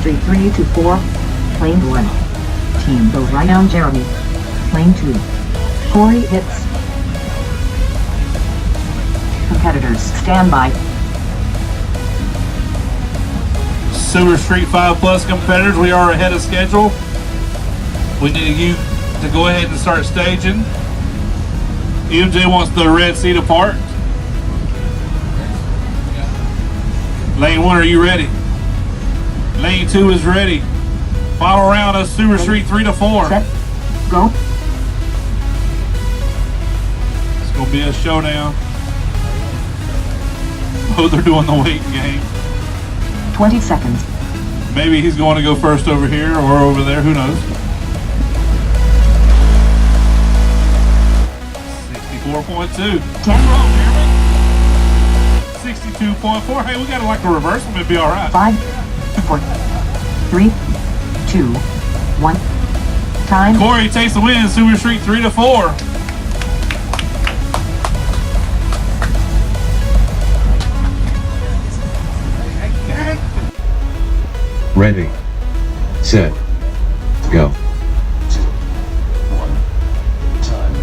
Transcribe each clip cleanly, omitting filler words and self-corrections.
Street 3 to 4. Lane 1. Team Orion Jeremy. Lane 2. Corey hits. Competitors stand by. Sewer Street 5 Plus competitors, we are ahead of schedule. We need you to go ahead and start staging. MJ wants the red seat apart. Lane 1, are you ready? Lane 2 is ready. Final round of Sewer Street 3 to 4. Set. Go. It's going to be a showdown. Both are doing the waiting game. 20 seconds. Maybe he's going to go first over here or over there, who knows? 64.2. 10. 62.4. Hey, we got to like a reverse them, it'd be all right. 5, 4, 3, 2, 1. Time. Corey takes the win, Sewer Street 3 to 4. Ready, set, go. 2, 1, time.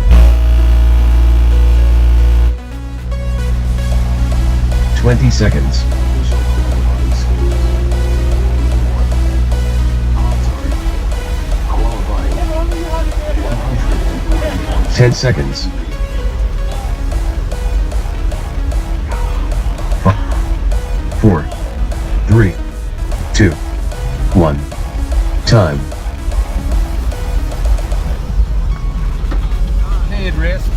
20 seconds. 10 seconds. 5, 4, 3, 2, 1. Time. Headrest.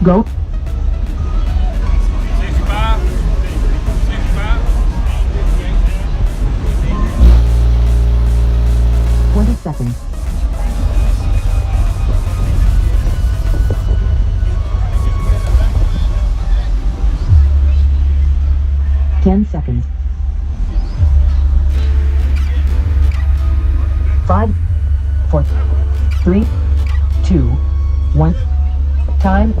Go. 65. 65. 20 seconds. 10 seconds. 5, 4, 3, 2, 1. Time.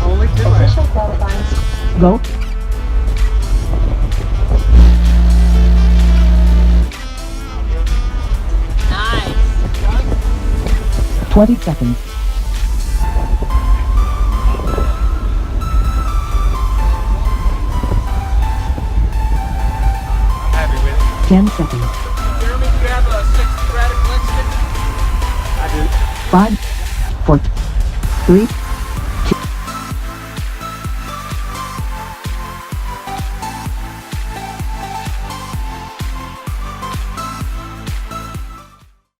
Only 2 Official qualifying. Go. Nice. 20 seconds. 10 seconds. Jeremy, do you have a 6 radical stick? I do. 5, 4, 3,